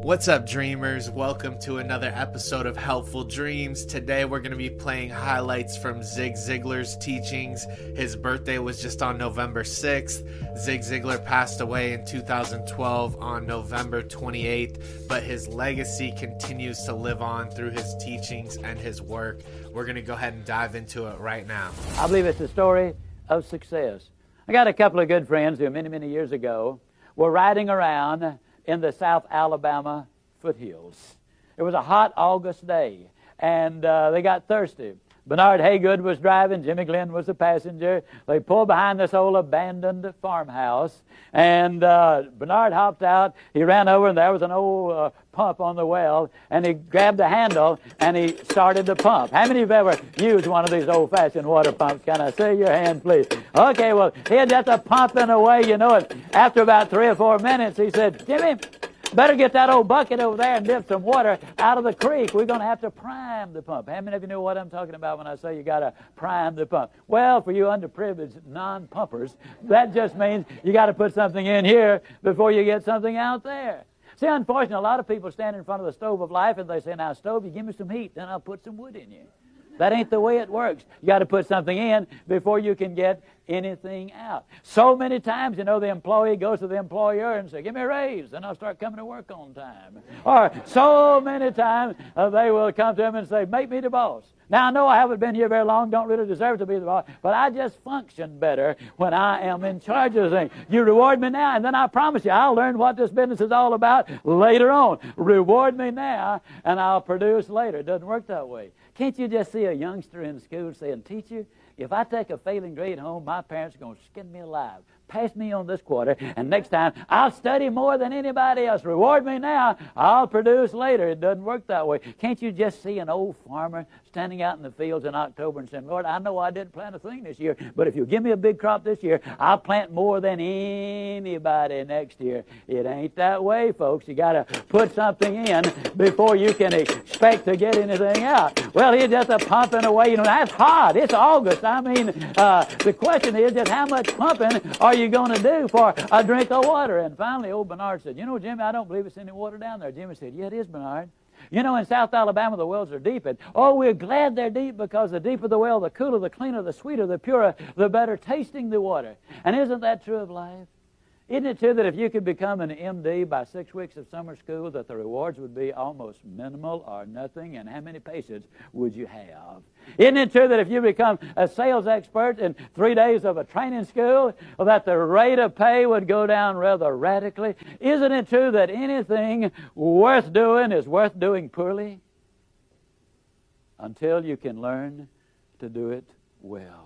What's up, dreamers? Welcome to another episode of Helpful Dreams. Today we're going to be playing highlights from Zig Ziglar's teachings. His birthday was just on November 6th. Zig Ziglar passed away in 2012 on November 28th, but his legacy continues to live on through his teachings and his work. We're going to go ahead and dive into it right now. I believe it's a story of success. I got a couple of good friends who many years ago were riding around in the South Alabama foothills. It was a hot August day, and they got thirsty. Bernard Haygood was driving, Jimmy Glenn was the passenger. They pulled behind this old abandoned farmhouse, and Bernard hopped out. He ran over, and there was an old pump on the well, and he grabbed the handle, and he started the pump. How many of you have ever used one of these old-fashioned water pumps? Can I see your hand, please? Okay, well, he had just a pumping away, you know it. After about 3 or 4 minutes, he said, "Jimmy, better get that old bucket over there and dip some water out of the creek. We're going to have to prime the pump." How many of you know what I'm talking about when I say you got to prime the pump? Well, for you underprivileged non-pumpers, that just means you got to put something in here before you get something out there. See, unfortunately, a lot of people stand in front of the stove of life and they say, "Now, stove, you give me some heat, then I'll put some wood in you." That ain't the way it works. You got to put something in before you can get anything out. So many times, you know, the employee goes to the employer and says, "Give me a raise, then I'll start coming to work on time." Or so many times they will come to him and say, "Make me the boss." Now, I know I haven't been here very long, don't really deserve to be the boss, but I just function better when I am in charge of things. You reward me now, and then I promise you I'll learn what this business is all about later on. Reward me now, and I'll produce later. It doesn't work that way. Can't you just see a youngster in school saying, "Teacher, if I take a failing grade home, my parents are going to skin me alive. Pass me on this quarter, and next time I'll study more than anybody else. Reward me now, I'll produce later." It doesn't work that way. Can't you just see an old farmer standing out in the fields in October and saying, "Lord, I know I didn't plant a thing this year, but if you give me a big crop this year, I'll plant more than anybody next year." It ain't that way, folks. You got to put something in before you can expect to get anything out. Well, he's just a pumping away. You know, that's hot. It's August. I mean, the question is just how much pumping are you going to do for a drink of water? And finally, old Bernard said, "You know, Jimmy, I don't believe it's any water down there." Jimmy said, "Yeah, it is, Bernard. You know, in South Alabama, the wells are deep. And, oh, we're glad they're deep because the deeper the well, the cooler, the cleaner, the sweeter, the purer, the better tasting the water." And isn't that true of life? Isn't it true that if you could become an MD by 6 weeks of summer school, that the rewards would be almost minimal or nothing? And how many patients would you have? Isn't it true that if you become a sales expert in 3 days of a training school, that the rate of pay would go down rather radically? Isn't it true that anything worth doing is worth doing poorly? Until you can learn to do it well.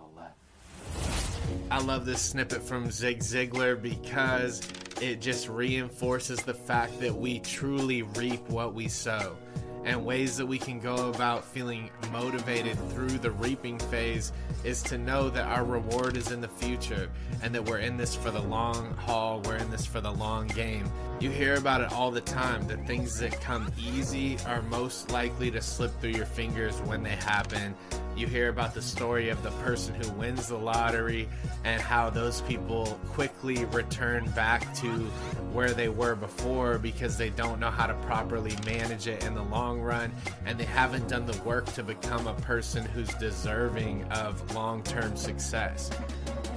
I love this snippet from Zig Ziglar because it just reinforces the fact that we truly reap what we sow. And ways that we can go about feeling motivated through the reaping phase is to know that our reward is in the future and that we're in this for the long haul, we're in this for the long game. You hear about it all the time, that things that come easy are most likely to slip through your fingers when they happen. You hear about the story of the person who wins the lottery and how those people quickly return back to where they were before because they don't know how to properly manage it in the long run, and they haven't done the work to become a person who's deserving of long-term success.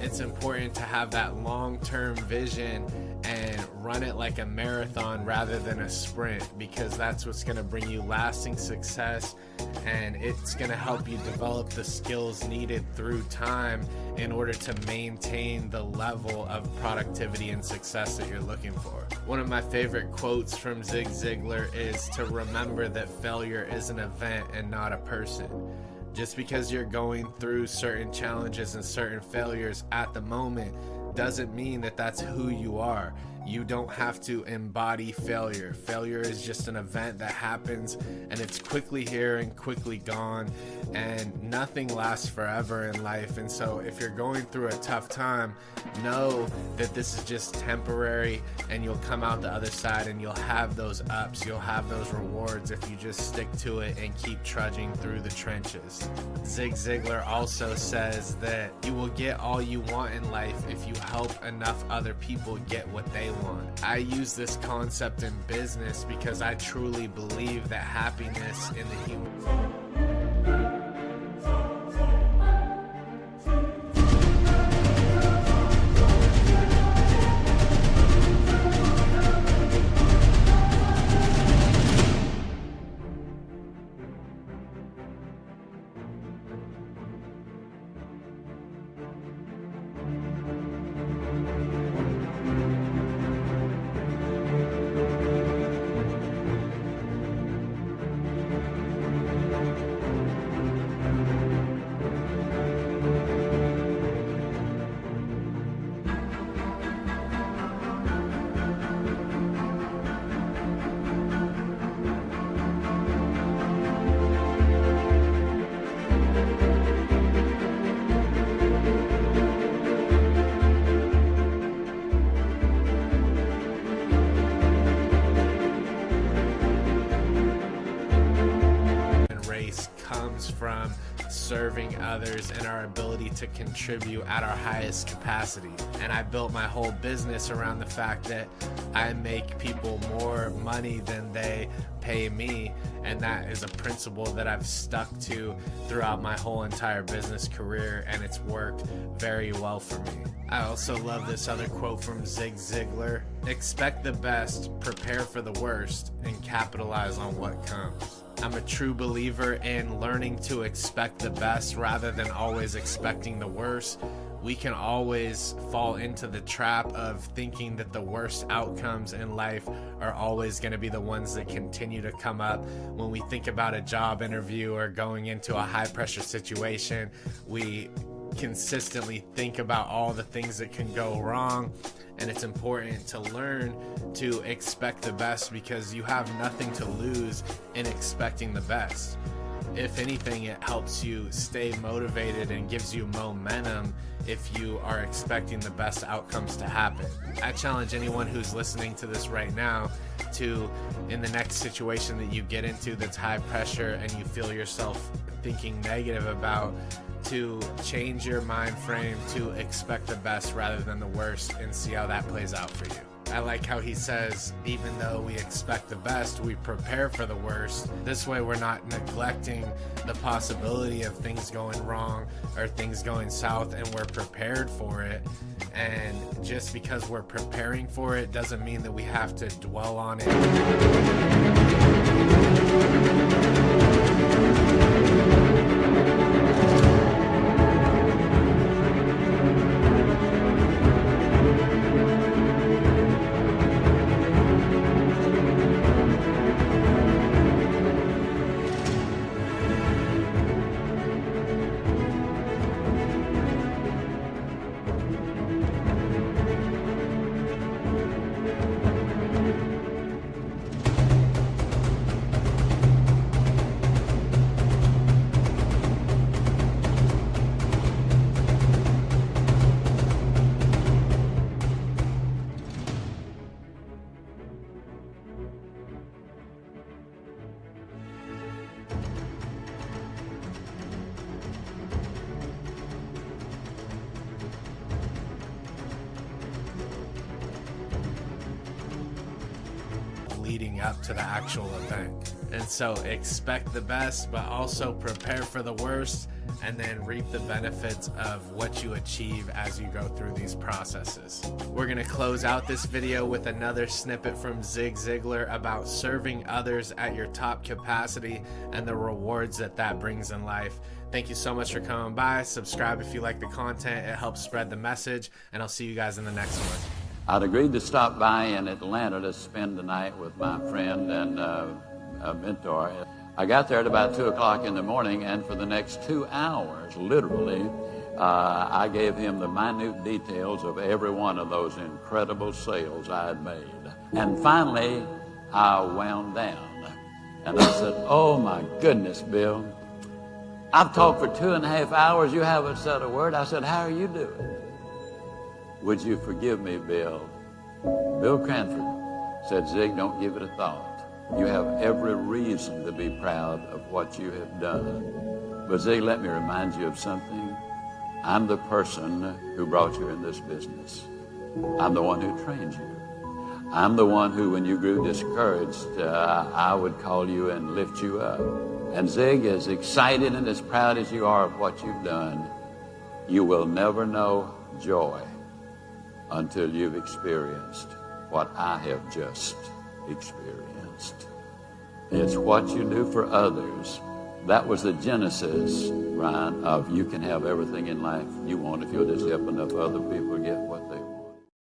It's important to have that long-term vision and run it like a marathon rather than a sprint, because that's what's going to bring you lasting success, and it's going to help you develop the skills needed through time in order to maintain the level of productivity and success that you're looking for. One of my favorite quotes from Zig Ziglar is to remember that failure is an event and not a person. Just because you're going through certain challenges and certain failures at the moment doesn't mean that that's who you are. You don't have to embody failure. Failure is just an event that happens, and it's quickly here and quickly gone, and nothing lasts forever in life. And so if you're going through a tough time, know that this is just temporary, and you'll come out the other side and you'll have those ups, you'll have those rewards if you just stick to it and keep trudging through the trenches. Zig Ziglar also says that you will get all you want in life if you help enough other people get what they want. I use this concept in business because I truly believe that happiness in the human race comes from serving others and our ability to contribute at our highest capacity. And I built my whole business around the fact that I make people more money than they pay me, and that is a principle that I've stuck to throughout my whole entire business career, and it's worked very well for me. I also love this other quote from Zig Ziglar: expect the best, prepare for the worst, and capitalize on what comes. I'm a true believer in learning to expect the best rather than always expecting the worst. We can always fall into the trap of thinking that the worst outcomes in life are always going to be the ones that continue to come up. When we think about a job interview or going into a high pressure situation, we consistently think about all the things that can go wrong, and it's important to learn to expect the best because you have nothing to lose in expecting the best. If anything, it helps you stay motivated and gives you momentum if you are expecting the best outcomes to happen. I challenge anyone who's listening to this right now to, in the next situation that you get into that's high pressure and you feel yourself thinking negative about, to change your mind frame to expect the best rather than the worst and see how that plays out for you. I like how he says, even though we expect the best, we prepare for the worst. This way we're not neglecting the possibility of things going wrong or things going south, and we're prepared for it. And just because we're preparing for it doesn't mean that we have to dwell on it. Leading up to the actual event. And so expect the best, but also prepare for the worst, and then reap the benefits of what you achieve as you go through these processes. We're going to close out this video with another snippet from Zig Ziglar about serving others at your top capacity and the rewards that that brings in life. Thank you so much for coming by. Subscribe if you like the content. It helps spread the message, and I'll see you guys in the next one. I'd agreed to stop by in Atlanta to spend the night with my friend and a mentor. I got there at about 2 o'clock in the morning, and for the next 2 hours, literally, I gave him the minute details of every one of those incredible sales I had made. And finally, I wound down. And I said, "Oh, my goodness, Bill. I've talked for 2.5 hours. You haven't said a word." I said, "How are you doing?" "Would you forgive me, Bill?" Bill Cranford said, "Zig, don't give it a thought. You have every reason to be proud of what you have done. But Zig, let me remind you of something. I'm the person who brought you in this business. I'm the one who trained you. I'm the one who, when you grew discouraged, I would call you and lift you up. And Zig, as excited and as proud as you are of what you've done, you will never know joy until you've experienced what I have just experienced. It's what you do for others. That was the genesis, Ryan, of you can have everything in life you want if you'll just help enough other people get